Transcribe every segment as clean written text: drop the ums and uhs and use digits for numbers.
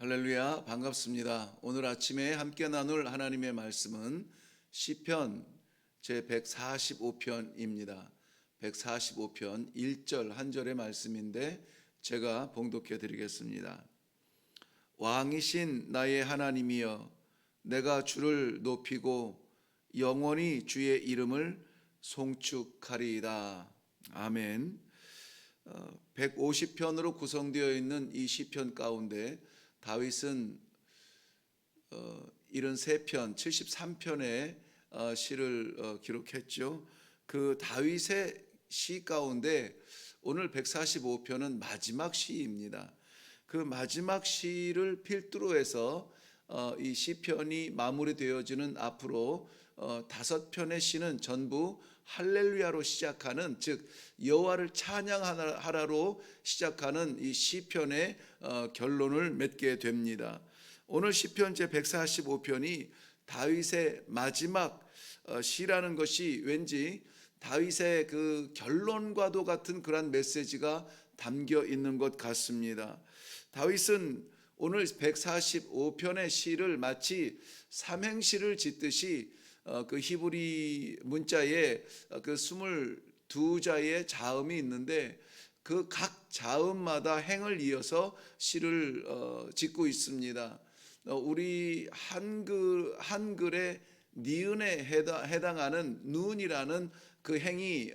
할렐루야, 반갑습니다. 오늘 아침에 함께 나눌 하나님의 말씀은 시편 제 145편입니다. 145편 1절 한 절의 말씀인데 제가 봉독해 드리겠습니다. 왕이신 나의 하나님이여, 내가 주를 높이고 영원히 주의 이름을 송축하리이다. 아멘. 150편으로 구성되어 있는 이 시편 가운데 다윗은 73편, 73편의 시를 기록했죠. 그 다윗의 시 가운데 오늘 145편은 마지막 시입니다. 그 마지막 시를 필두로 해서 이 시편이 마무리되어지는 앞으로 5편의 시는 전부 할렐루야로 시작하는, 즉 여호와를 찬양하라로 시작하는 이 시편의 결론을 맺게 됩니다. 오늘 시편 제 145편이 다윗의 마지막 시라는 것이 왠지 다윗의 그 결론과도 같은 그런 메시지가 담겨 있는 것 같습니다. 다윗은 오늘 145편의 시를 마치 삼행시를 짓듯이 그 히브리 문자에 그 22자의 자음이 있는데 그 각 자음마다 행을 이어서 시를 짓고 있습니다. 우리 한글의 니은에 해당하는 누운이라는 그 행이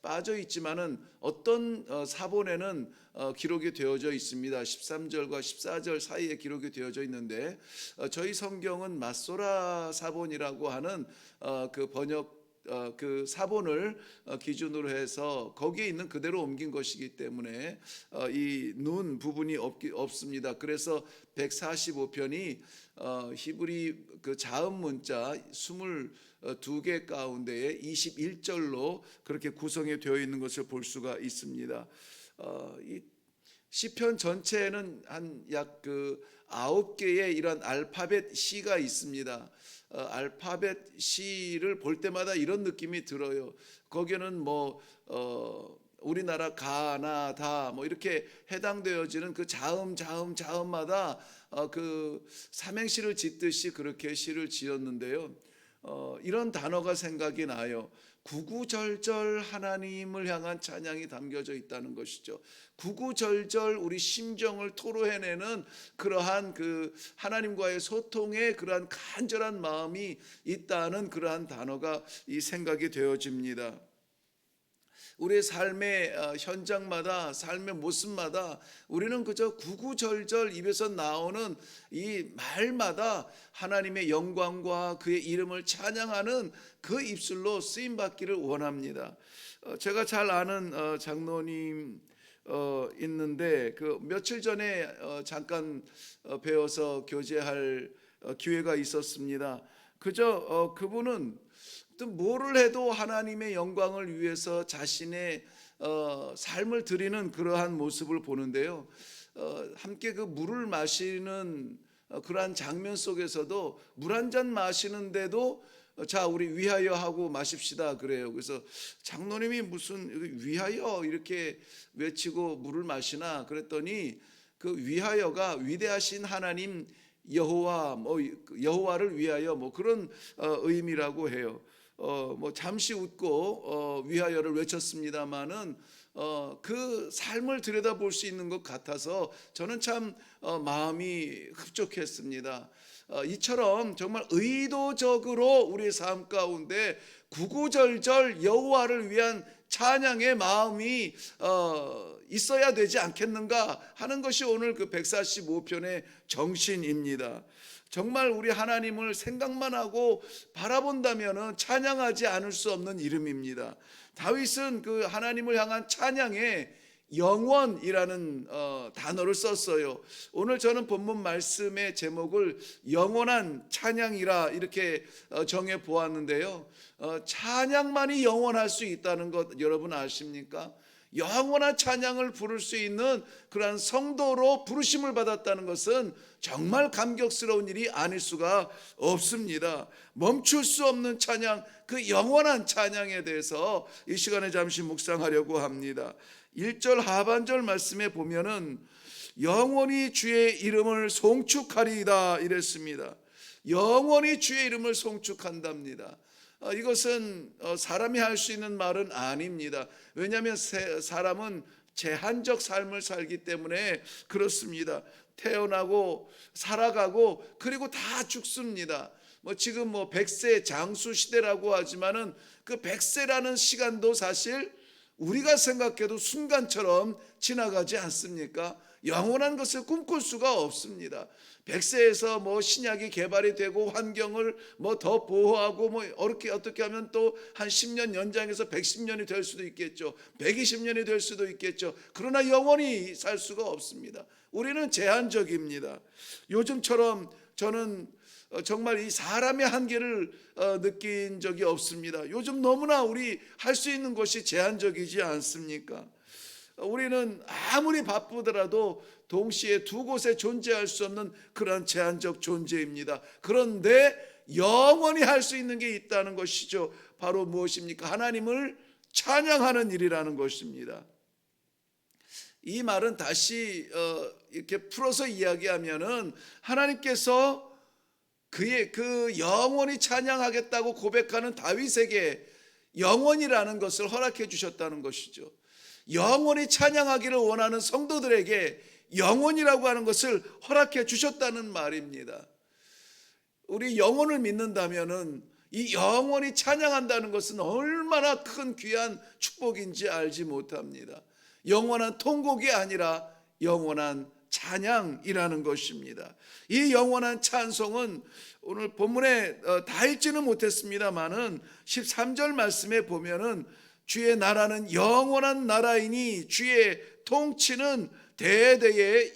빠져 있지만은 어떤 사본에는 기록이 되어져 있습니다. 13절과 14절 사이에 기록이 되어져 있는데 저희 성경은 마소라 사본이라고 하는 그 번역 그 사본을 기준으로 해서 거기에 있는 그대로 옮긴 것이기 때문에 이 눈 부분이 없습니다. 그래서 145편이 히브리 그 자음 문자 22개 가운데에 21절로 그렇게 구성이 되어 있는 것을 볼 수가 있습니다. 이 시편 전체에는 한 약 9개의 이런 알파벳 시가 있습니다. 알파벳 시를 볼 때마다 이런 느낌이 들어요. 거기는 우리나라 가나 다 이렇게 해당되어지는 그 자음마다 그 삼행시를 짓듯이 그렇게 시를 지었는데요. 이런 단어가 생각이 나요. 구구절절 하나님을 향한 찬양이 담겨져 있다는 것이죠. 구구절절 우리 심정을 토로해내는 그러한 그 하나님과의 소통에 그러한 간절한 마음이 있다는 그러한 단어가 이 생각이 되어집니다. 우리의 삶의 현장마다, 삶의 모습마다 우리는 그저 구구절절 입에서 나오는 이 말마다 하나님의 영광과 그의 이름을 찬양하는 그 입술로 쓰임받기를 원합니다. 제가 잘 아는 장로님 있는데 그 며칠 전에 잠깐 배워서 교제할 기회가 있었습니다. 그저 그분은 또 뭐를 해도 하나님의 영광을 위해서 자신의 삶을 드리는 그러한 모습을 보는데요. 함께 그 물을 마시는 그러한 장면 속에서도 물 한 잔 마시는데도 자 우리 위하여 하고 마십시다 그래요. 그래서 장로님이 무슨 위하여 이렇게 외치고 물을 마시나 그랬더니 그 위하여가 위대하신 하나님 여호와를 위하여 그런 의미라고 해요. 잠시 웃고 위하여를 외쳤습니다마는 그 삶을 들여다볼 수 있는 것 같아서 저는 참 마음이 흡족했습니다. 이처럼 정말 의도적으로 우리의 삶 가운데 구구절절 여호와를 위한 찬양의 마음이 있어야 되지 않겠는가 하는 것이 오늘 그 145편의 정신입니다. 정말 우리 하나님을 생각만 하고 바라본다면 찬양하지 않을 수 없는 이름입니다. 다윗은 그 하나님을 향한 찬양에 영원이라는 단어를 썼어요. 오늘 저는 본문 말씀의 제목을 영원한 찬양이라 이렇게 정해 보았는데요. 찬양만이 영원할 수 있다는 것 여러분 아십니까? 영원한 찬양을 부를 수 있는 그러한 성도로 부르심을 받았다는 것은 정말 감격스러운 일이 아닐 수가 없습니다. 멈출 수 없는 찬양, 그 영원한 찬양에 대해서 이 시간에 잠시 묵상하려고 합니다. 1절 하반절 말씀에 보면은 영원히 주의 이름을 송축하리이다 이랬습니다. 영원히 주의 이름을 송축한답니다. 이것은 사람이 할 수 있는 말은 아닙니다. 왜냐하면 사람은 제한적 삶을 살기 때문에 그렇습니다. 태어나고 살아가고 그리고 다 죽습니다. 지금 100세 장수 시대라고 하지만은 그 100세라는 시간도 사실 우리가 생각해도 순간처럼 지나가지 않습니까? 영원한 것을 꿈꿀 수가 없습니다. 100세에서 신약이 개발이 되고 환경을 더 보호하고 어떻게 하면 또 한 10년 연장해서 110년이 될 수도 있겠죠. 120년이 될 수도 있겠죠. 그러나 영원히 살 수가 없습니다. 우리는 제한적입니다. 요즘처럼 저는 정말 이 사람의 한계를 느낀 적이 없습니다. 요즘 너무나 우리 할 수 있는 것이 제한적이지 않습니까? 우리는 아무리 바쁘더라도 동시에 두 곳에 존재할 수 없는 그런 제한적 존재입니다. 그런데 영원히 할 수 있는 게 있다는 것이죠. 바로 무엇입니까? 하나님을 찬양하는 일이라는 것입니다. 이 말은 다시 이렇게 풀어서 이야기하면은 하나님께서 그의 그 영원히 찬양하겠다고 고백하는 다윗에게 영원이라는 것을 허락해 주셨다는 것이죠. 영원히 찬양하기를 원하는 성도들에게 영원이라고 하는 것을 허락해 주셨다는 말입니다. 우리 영혼을 믿는다면은 이 영원히 찬양한다는 것은 얼마나 큰 귀한 축복인지 알지 못합니다. 영원한 통곡이 아니라 영원한 찬양이라는 것입니다. 이 영원한 찬송은 오늘 본문에 다 읽지는 못했습니다만은 13절 말씀에 보면은 주의 나라는 영원한 나라이니 주의 통치는 대대에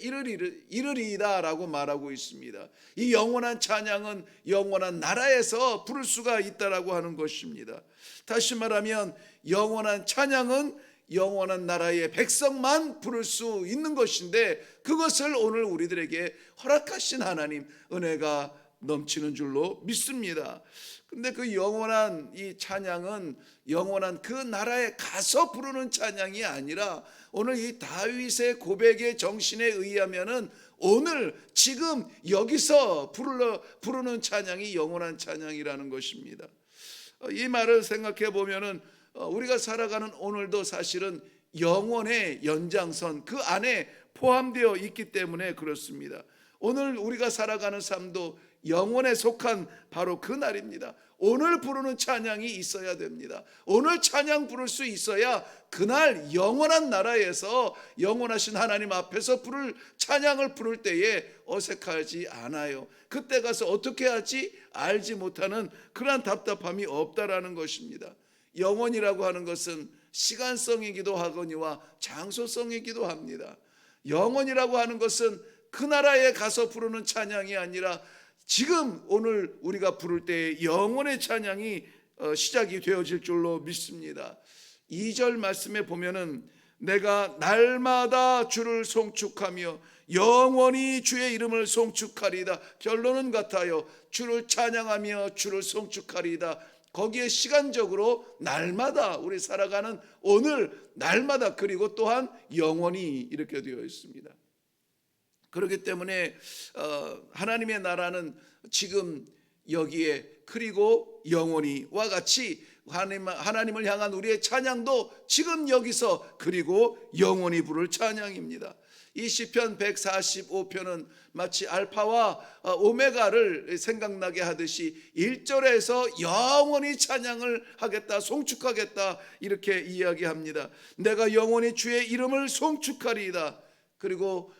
이르리이다 라고 말하고 있습니다. 이 영원한 찬양은 영원한 나라에서 부를 수가 있다라고 하는 것입니다. 다시 말하면 영원한 찬양은 영원한 나라의 백성만 부를 수 있는 것인데 그것을 오늘 우리들에게 허락하신 하나님 은혜가 넘치는 줄로 믿습니다. 근데 그 영원한 이 찬양은 영원한 그 나라에 가서 부르는 찬양이 아니라 오늘 이 다윗의 고백의 정신에 의하면은 오늘 지금 여기서 부르는 찬양이 영원한 찬양이라는 것입니다. 이 말을 생각해 보면은 우리가 살아가는 오늘도 사실은 영원의 연장선 그 안에 포함되어 있기 때문에 그렇습니다. 오늘 우리가 살아가는 삶도 영원에 속한 바로 그 날입니다. 오늘 부르는 찬양이 있어야 됩니다. 오늘 찬양 부를 수 있어야 그날 영원한 나라에서 영원하신 하나님 앞에서 찬양을 부를 때에 어색하지 않아요. 그때 가서 어떻게 하지 알지 못하는 그러한 답답함이 없다라는 것입니다. 영원이라고 하는 것은 시간성이기도 하거니와 장소성이기도 합니다. 영원이라고 하는 것은 그 나라에 가서 부르는 찬양이 아니라 지금 오늘 우리가 부를 때 영원의 찬양이 시작이 되어질 줄로 믿습니다. 2절 말씀에 보면은 내가 날마다 주를 송축하며 영원히 주의 이름을 송축하리이다. 결론은 같아요. 주를 찬양하며 주를 송축하리이다. 거기에 시간적으로 날마다 우리 살아가는 오늘 날마다 그리고 또한 영원히 이렇게 되어 있습니다. 그렇기 때문에 하나님의 나라는 지금 여기에 그리고 영원히와 같이 하나님을 향한 우리의 찬양도 지금 여기서 그리고 영원히 부를 찬양입니다. 이 시편 145편은 마치 알파와 오메가를 생각나게 하듯이 1절에서 영원히 찬양을 하겠다, 송축하겠다 이렇게 이야기합니다. 내가 영원히 주의 이름을 송축하리이다. 그리고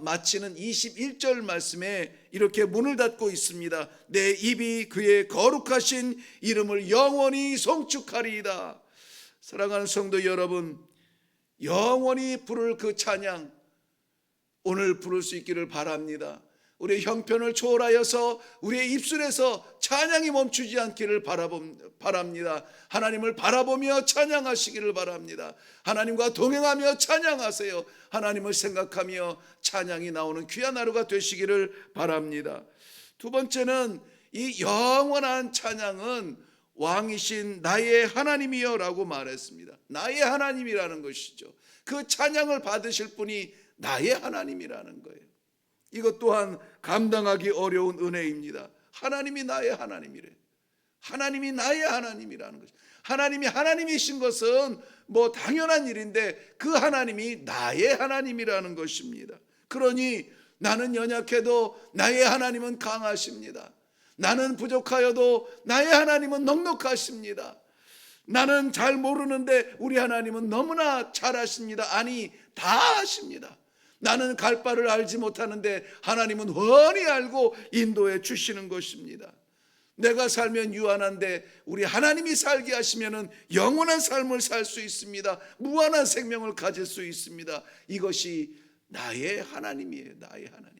마치는 21절 말씀에 이렇게 문을 닫고 있습니다. 내 입이 그의 거룩하신 이름을 영원히 송축하리이다. 사랑하는 성도 여러분, 영원히 부를 그 찬양 오늘 부를 수 있기를 바랍니다. 우리의 형편을 초월하여서 우리의 입술에서 찬양이 멈추지 않기를 바랍니다. 하나님을 바라보며 찬양하시기를 바랍니다. 하나님과 동행하며 찬양하세요. 하나님을 생각하며 찬양이 나오는 귀한 하루가 되시기를 바랍니다. 두 번째는 이 영원한 찬양은 왕이신 나의 하나님이여 라고 말했습니다. 나의 하나님이라는 것이죠. 그 찬양을 받으실 분이 나의 하나님이라는 거예요. 이것 또한 감당하기 어려운 은혜입니다. 하나님이 나의 하나님이래. 하나님이 나의 하나님이라는 것이, 하나님이 하나님이신 것은 뭐 당연한 일인데 그 하나님이 나의 하나님이라는 것입니다. 그러니 나는 연약해도 나의 하나님은 강하십니다. 나는 부족하여도 나의 하나님은 넉넉하십니다. 나는 잘 모르는데 우리 하나님은 너무나 잘 아십니다. 아니, 다 아십니다. 나는 갈 바를 알지 못하는데 하나님은 훤히 알고 인도해 주시는 것입니다. 내가 살면 유한한데 우리 하나님이 살게 하시면은 영원한 삶을 살 수 있습니다. 무한한 생명을 가질 수 있습니다. 이것이 나의 하나님이에요. 나의 하나님.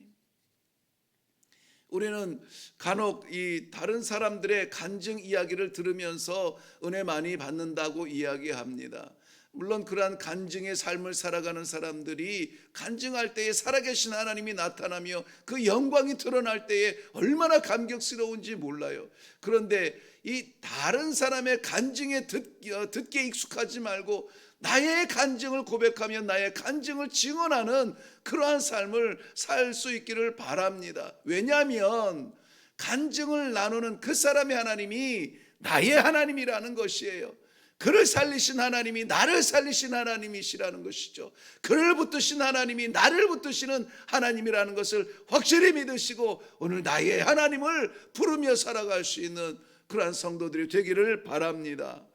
우리는 간혹 이 다른 사람들의 간증 이야기를 들으면서 은혜 많이 받는다고 이야기합니다. 물론 그러한 간증의 삶을 살아가는 사람들이 간증할 때에 살아계신 하나님이 나타나며 그 영광이 드러날 때에 얼마나 감격스러운지 몰라요. 그런데 이 다른 사람의 간증에 듣게 익숙하지 말고 나의 간증을 고백하며 나의 간증을 증언하는 그러한 삶을 살 수 있기를 바랍니다. 왜냐하면 간증을 나누는 그 사람의 하나님이 나의 하나님이라는 것이에요. 그를 살리신 하나님이 나를 살리신 하나님이시라는 것이죠. 그를 붙드신 하나님이 나를 붙드시는 하나님이라는 것을 확실히 믿으시고 오늘 나의 하나님을 부르며 살아갈 수 있는 그러한 성도들이 되기를 바랍니다.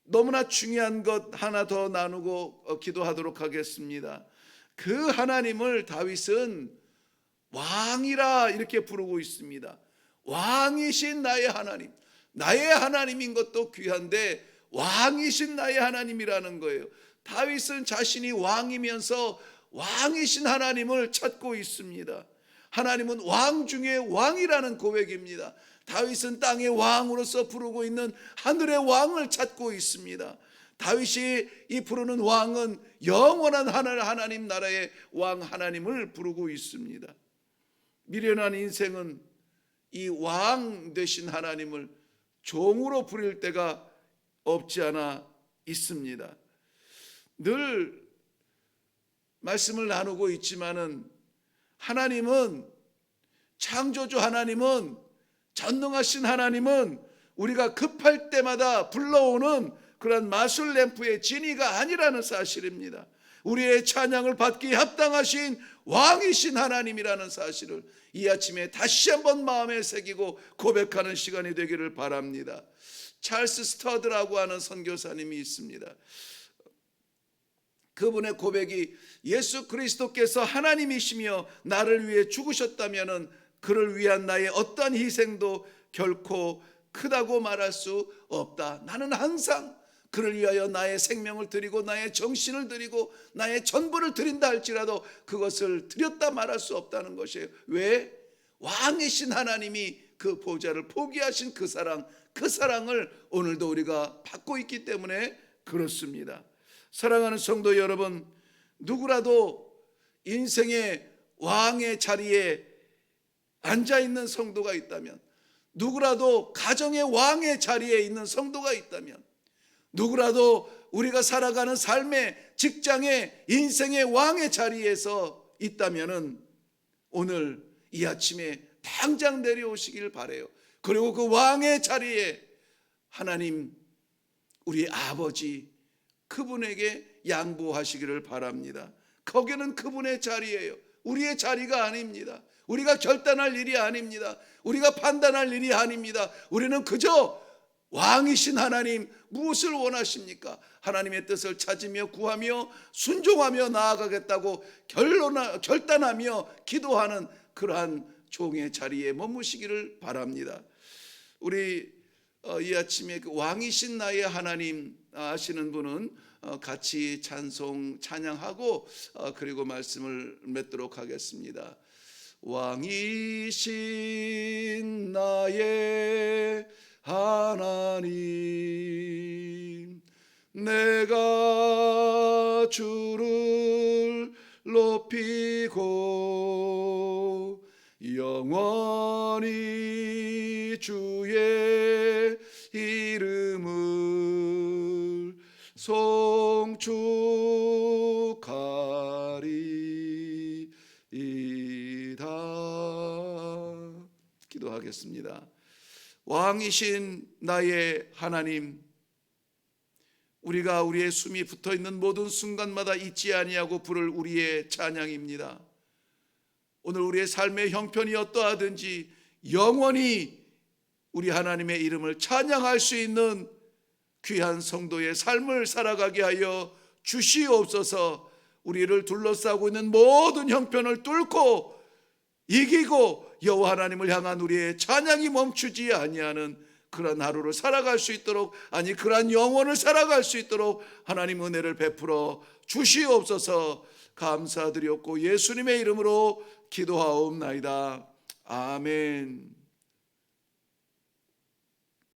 너무나 중요한 것 하나 더 나누고 기도하도록 하겠습니다. 그 하나님을 다윗은 왕이라 이렇게 부르고 있습니다. 왕이신 나의 하나님, 나의 하나님인 것도 귀한데 왕이신 나의 하나님이라는 거예요. 다윗은 자신이 왕이면서 왕이신 하나님을 찾고 있습니다. 하나님은 왕 중에 왕이라는 고백입니다. 다윗은 땅의 왕으로서 부르고 있는 하늘의 왕을 찾고 있습니다. 다윗이 이 부르는 왕은 영원한 하나님 나라의 왕 하나님을 부르고 있습니다. 미련한 인생은 이 왕 되신 하나님을 종으로 부릴 때가 없지 않아 있습니다. 늘 말씀을 나누고 있지만은 하나님은, 창조주 하나님은, 전능하신 하나님은 우리가 급할 때마다 불러오는 그런 마술 램프의 진이가 아니라는 사실입니다. 우리의 찬양을 받기에 합당하신 왕이신 하나님이라는 사실을 이 아침에 다시 한번 마음에 새기고 고백하는 시간이 되기를 바랍니다. 찰스 스터드라고 하는 선교사님이 있습니다. 그분의 고백이 예수 그리스도께서 하나님이시며 나를 위해 죽으셨다면 그를 위한 나의 어떠한 희생도 결코 크다고 말할 수 없다. 나는 항상 그를 위하여 나의 생명을 드리고 나의 정신을 드리고 나의 전부를 드린다 할지라도 그것을 드렸다 말할 수 없다는 것이에요. 왜? 왕이신 하나님이 그 보좌를 포기하신 그 사랑을 오늘도 우리가 받고 있기 때문에 그렇습니다. 사랑하는 성도 여러분, 누구라도 인생의 왕의 자리에 앉아있는 성도가 있다면, 누구라도 가정의 왕의 자리에 있는 성도가 있다면, 누구라도 우리가 살아가는 삶의 직장의 인생의 왕의 자리에서 있다면 오늘 이 아침에 당장 내려오시길 바라요. 그리고 그 왕의 자리에 하나님, 우리 아버지 그분에게 양보하시기를 바랍니다. 거기는 그분의 자리예요. 우리의 자리가 아닙니다. 우리가 결단할 일이 아닙니다. 우리가 판단할 일이 아닙니다. 우리는 그저 왕이신 하나님, 무엇을 원하십니까? 하나님의 뜻을 찾으며 구하며 순종하며 나아가겠다고 결단하며 기도하는 그러한 종의 자리에 머무시기를 바랍니다. 우리 이 아침에 그 왕이신 나의 하나님 아시는 분은 같이 찬양하고 그리고 말씀을 맺도록 하겠습니다. 왕이신 나의 하나님, 내가 주를 높이고 영원히 주의 이름을 송축하리. 기도하겠습니다. 왕이신 나의 하나님, 우리가 우리의 숨이 붙어있는 모든 순간마다 잊지 아니하고 부를 우리의 찬양입니다. 오늘 우리의 삶의 형편이 어떠하든지 영원히 우리 하나님의 이름을 찬양할 수 있는 귀한 성도의 삶을 살아가게 하여 주시옵소서. 우리를 둘러싸고 있는 모든 형편을 뚫고 이기고 여호와 하나님을 향한 우리의 찬양이 멈추지 아니하는 그런 하루를 살아갈 수 있도록, 아니 그러한 영혼을 살아갈 수 있도록 하나님 은혜를 베풀어 주시옵소서. 감사드렸고 예수님의 이름으로 기도하옵나이다. 아멘.